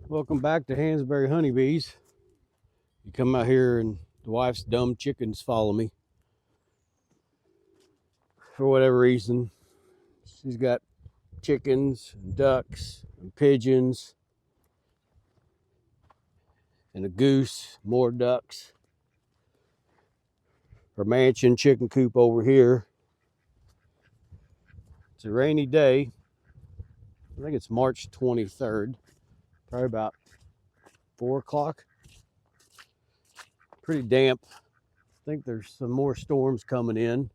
Welcome back to Hansberry Honeybees. You come out here and the wife's dumb chickens follow me. For whatever reason, she's got chickens and ducks and pigeons and a goose, more ducks. Her mansion chicken coop over here. It's a rainy day. I think it's March 23rd, probably about 4 o'clock. Pretty damp. I think there's some more storms coming in.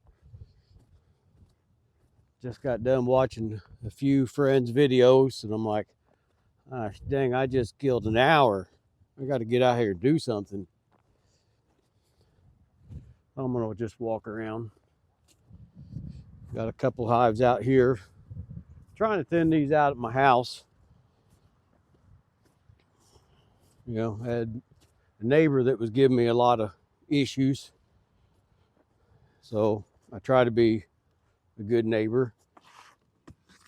Just got done watching a few friends' videos, and I'm like, gosh dang, I just killed an hour. I got to get out here and do something. I'm going to just walk around. Got a couple hives out here. Trying to thin these out at my house. You know, I had a neighbor that was giving me a lot of issues. So I try to be a good neighbor.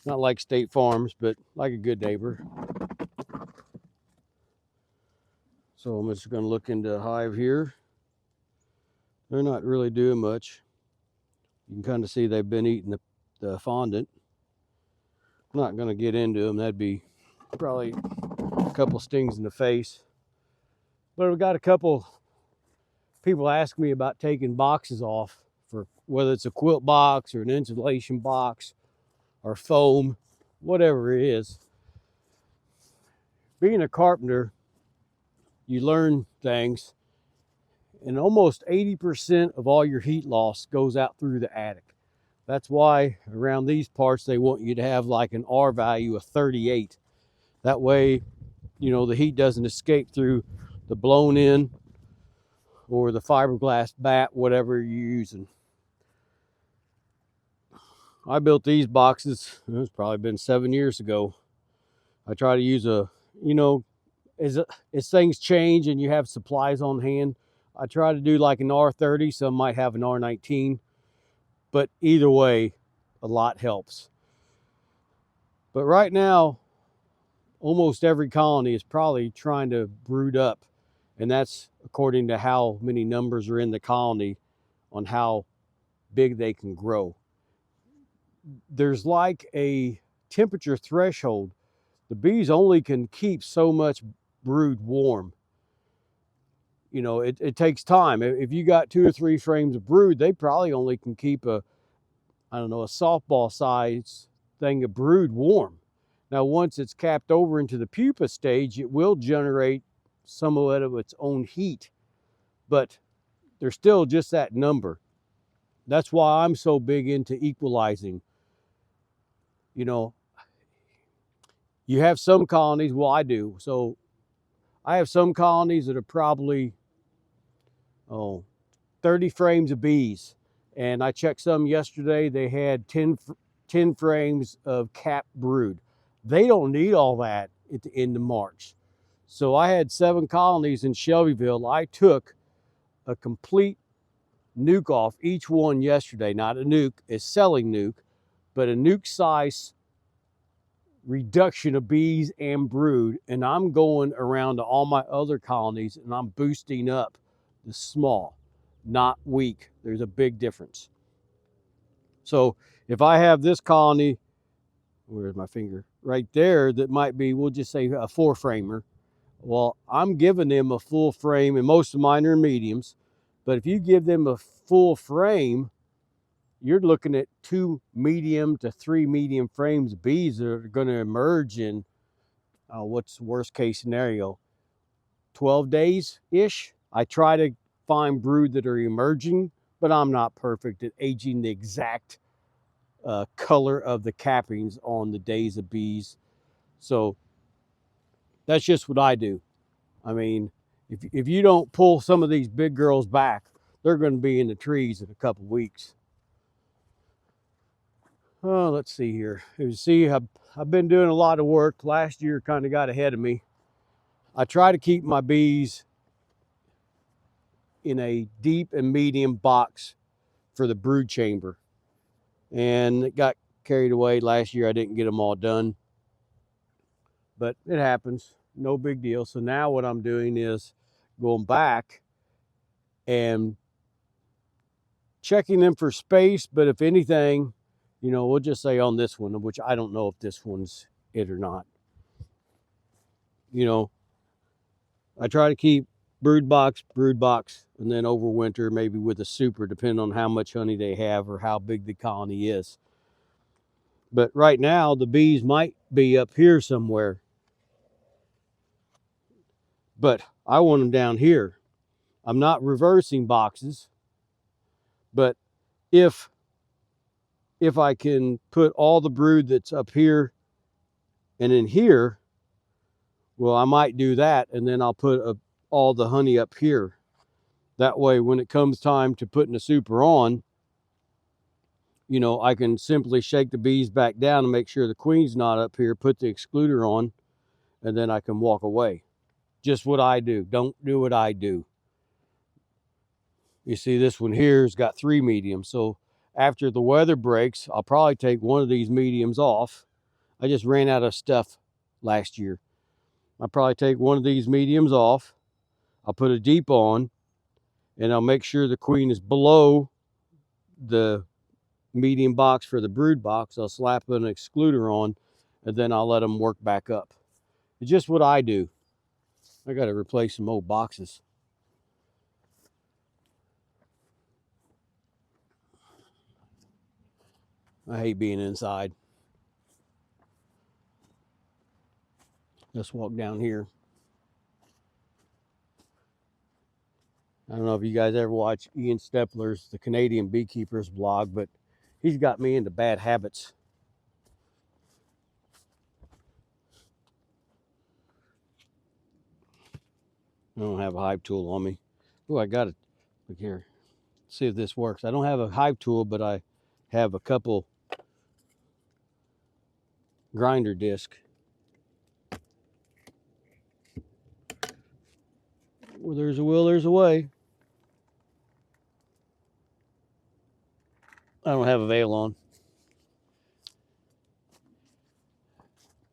Not like State Farms, but like a good neighbor. So I'm just going to look into a hive here. They're not really doing much. You can kind of see they've been eating the fondant. I'm not going to get into them. That'd be probably a couple stings in the face. But we've got a couple people ask me about taking boxes off, for whether it's a quilt box or an insulation box or foam, whatever it is. Being a carpenter, you learn things, and almost 80% of all your heat loss goes out through the attic. That's why around these parts they want you to have like an R value of 38. That way, you know, the heat doesn't escape through the blown in or the fiberglass bat, whatever you're using. I built these boxes, it's probably been 7 years ago. I try to use as things change and you have supplies on hand, I try to do like an R30. Some might have an R19, but either way, a lot helps. But right now, almost every colony is probably trying to brood up, and that's according to how many numbers are in the colony on how big they can grow. There's like a temperature threshold. The bees only can keep so much brood warm. You know, it takes time. If you got 2 or 3 frames of brood, they probably only can keep a softball size thing of brood warm. Now, once it's capped over into the pupa stage, it will generate somewhat of its own heat, but there's still just that number. That's why I'm so big into equalizing. You know, you have some colonies, well, I do. So I have some colonies that are probably 30 frames of bees. And I checked some yesterday, they had 10 frames of capped brood. They don't need all that at the end of March. So I had 7 colonies in Shelbyville. I took a complete nuke off each one yesterday. Not a nuke, a selling nuke, but a nuke size reduction of bees and brood. And I'm going around to all my other colonies and I'm boosting up the small, not weak. There's a big difference. So if I have this colony, where's my finger? Right there, that might be, we'll just say a 4-framer. Well, I'm giving them a full frame, and most of mine are mediums. But if you give them a full frame, you're looking at 2 medium to 3 medium frames of bees that are going to emerge in, what's the worst case scenario? 12 days-ish. I try to find brood that are emerging, but I'm not perfect at aging the exact color of the cappings on the days of bees. So that's just what I do. I mean, if you don't pull some of these big girls back, they're going to be in the trees in a couple weeks. Oh, let's see here. You see, I've been doing a lot of work. Last year kind of got ahead of me. I try to keep my bees in a deep and medium box for the brood chamber. And it got carried away last year. I didn't get them all done, but it happens. no big deal. So now what I'm doing is going back and checking them for space. But if anything, you know, we'll just say on this one, which I don't know if this one's it or not. You know, I try to keep brood box, and then overwinter maybe with a super, depending on how much honey they have or how big the colony is. But right now, the bees might be up here somewhere. But I want them down here. I'm not reversing boxes, but if I can put all the brood that's up here and in here, well, I might do that, and then I'll put all the honey up here. That way, when it comes time to putting a super on, you know, I can simply shake the bees back down and make sure the queen's not up here, put the excluder on, and then I can walk away. Just what I do. Don't do what I do. You see, this one here's got 3 mediums. So after the weather breaks, I'll probably take one of these mediums off. I just ran out of stuff last year. I'll probably take one of these mediums off. I'll put a deep on, and I'll make sure the queen is below the medium box for the brood box. I'll slap an excluder on, and then I'll let them work back up. It's just what I do. I got to replace some old boxes. I hate being inside. Let's walk down here. I don't know if you guys ever watch Ian Stepler's The Canadian Beekeeper's blog, but he's got me into bad habits. I don't have a hive tool on me. Oh, I got it. Look here. Let's see if this works. I don't have a hive tool, but I have a couple grinder disc. Where there's a will, there's a way. I don't have a veil on.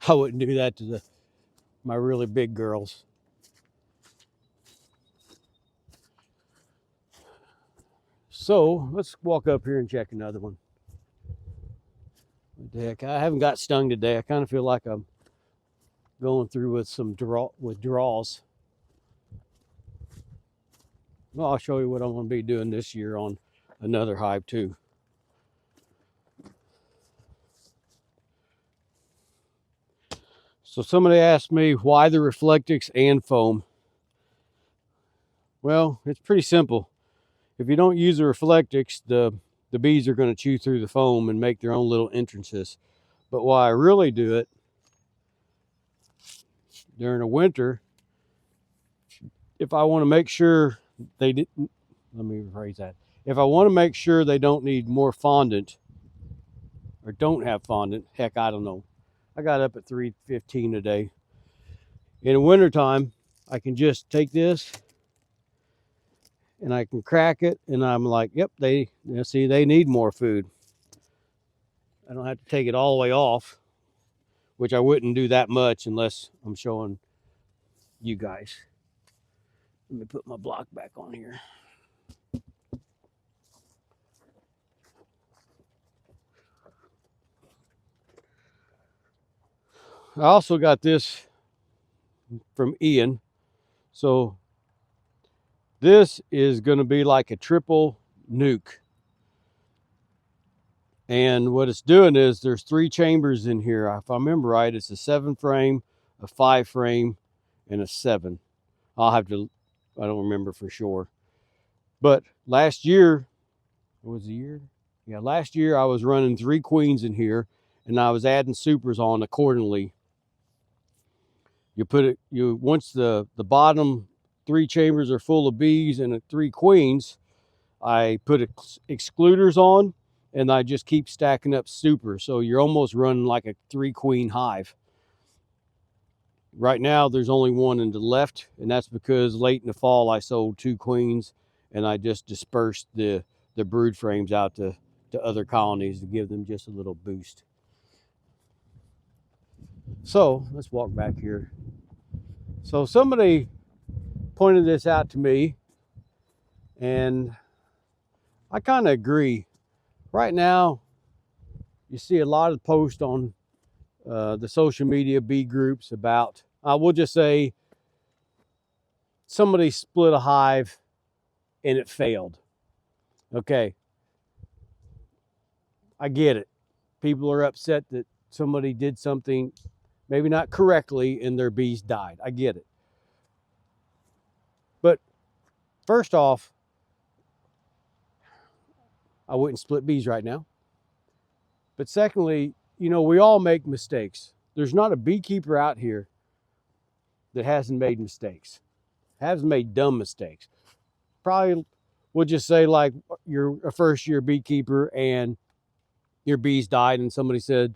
I wouldn't do that to my really big girls. So let's walk up here and check another one. What the heck? I haven't got stung today. I kind of feel like I'm going through with some draws. Well, I'll show you what I'm going to be doing this year on another hive too. So somebody asked me why the Reflectix and foam. Well, it's pretty simple. If you don't use the Reflectix, the bees are going to chew through the foam and make their own little entrances. But why I really do it during the winter, if I want to make sure they didn't, let me rephrase that. If I want to make sure they don't need more fondant or don't have fondant, heck, I don't know. I got up at 3:15 today. In the wintertime, I can just take this and I can crack it, and I'm like, yep, they need more food. I don't have to take it all the way off, which I wouldn't do that much unless I'm showing you guys. Let me put my block back on here. I also got this from Ian. So this is going to be like a triple nuke. And what it's doing is there's 3 chambers in here. If I remember right, it's a 7 frame, a 5 frame, and a 7. I don't remember for sure. But last year, what was the year? Yeah, last year I was running 3 queens in here, and I was adding supers on accordingly. Once the bottom 3 chambers are full of bees and 3 queens, I put excluders on, and I just keep stacking up super. So you're almost running like a 3 queen hive. Right now there's only 1 in the left, and that's because late in the fall I sold 2 queens, and I just dispersed the brood frames out to other colonies to give them just a little boost. So let's walk back here. So somebody pointed this out to me, and I kind of agree. Right now, you see a lot of posts on the social media bee groups about, we'll just say, somebody split a hive and it failed. Okay, I get it. People are upset that somebody did something maybe not correctly and their bees died. I get it. But first off, I wouldn't split bees right now. But secondly, we all make mistakes. There's not a beekeeper out here that hasn't made mistakes, hasn't made dumb mistakes. Probably we'll just say, like, you're a first year beekeeper and your bees died, and somebody said,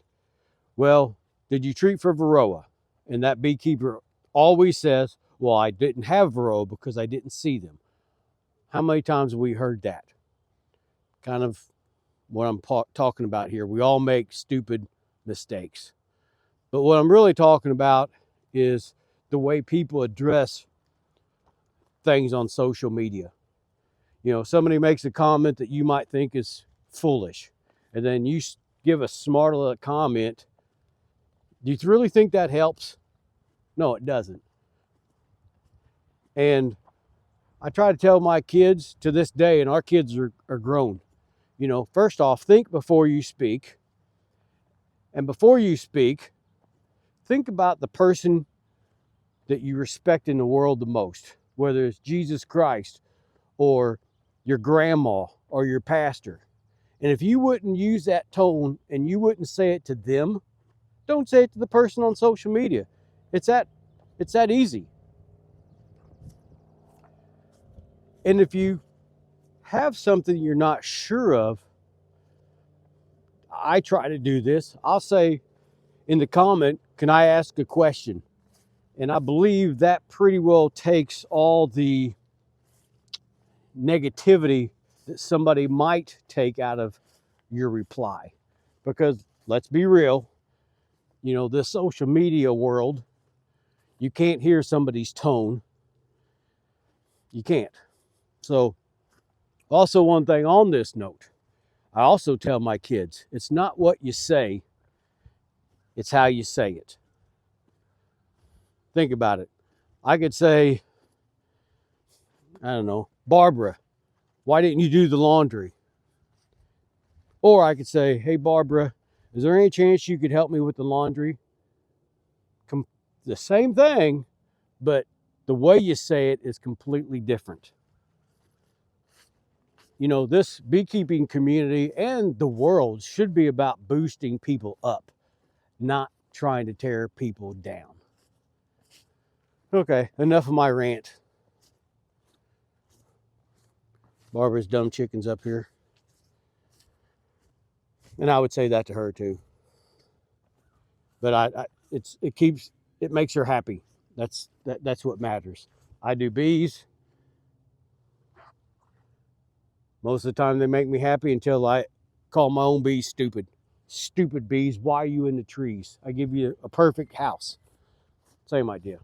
well, did you treat for varroa? And that beekeeper always says, well, I didn't have varroa because I didn't see them. How many times have we heard that? Kind of what I'm talking about here. We all make stupid mistakes. But what I'm really talking about is the way people address things on social media. Somebody makes a comment that you might think is foolish, and then you give a smart little comment. Do you really think that helps? No, it doesn't. And I try to tell my kids to this day, and our kids are grown. First off, think before you speak. And before you speak, think about the person that you respect in the world the most, whether it's Jesus Christ or your grandma or your pastor. And if you wouldn't use that tone and you wouldn't say it to them, don't say it to the person on social media. It's that easy. And if you have something you're not sure of, I try to do this. I'll say in the comment, can I ask a question? And I believe that pretty well takes all the negativity that somebody might take out of your reply. Because let's be real, this social media world, you can't hear somebody's tone. You can't. So also, one thing on this note, I also tell my kids, it's not what you say, it's how you say it. Think about it. I could say, I don't know, Barbara, why didn't you do the laundry? Or I could say, hey, Barbara, is there any chance you could help me with the laundry? The same thing, but the way you say it is completely different. This beekeeping community and the world should be about boosting people up, not trying to tear people down. Okay, enough of my rant. Barbara's dumb chicken's up here. And I would say that to her too. But it makes her happy. That's what matters. I do bees. Most of the time they make me happy until I call my own bees stupid. Stupid bees, why are you in the trees? I give you a perfect house. Same idea.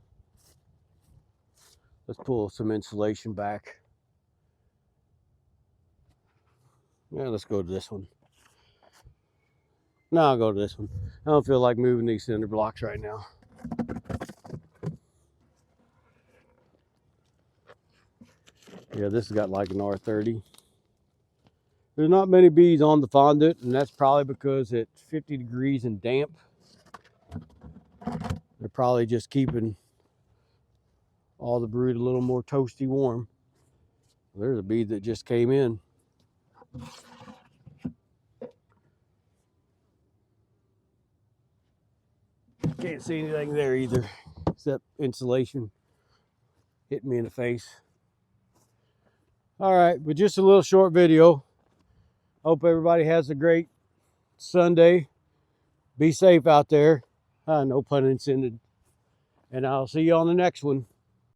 Let's pull some insulation back. Yeah, let's go to this one. No, I'll go to this one. I don't feel like moving these cinder blocks right now. Yeah, this has got like an R30. There's not many bees on the fondant, and that's probably because it's 50 degrees and damp. They're probably just keeping all the brood a little more toasty warm. There's a bee that just came in. Can't see anything there either, except insulation hitting me in the face. All right, but just a little short video. Hope everybody has a great Sunday. Be safe out there. No pun intended. And I'll see you on the next one.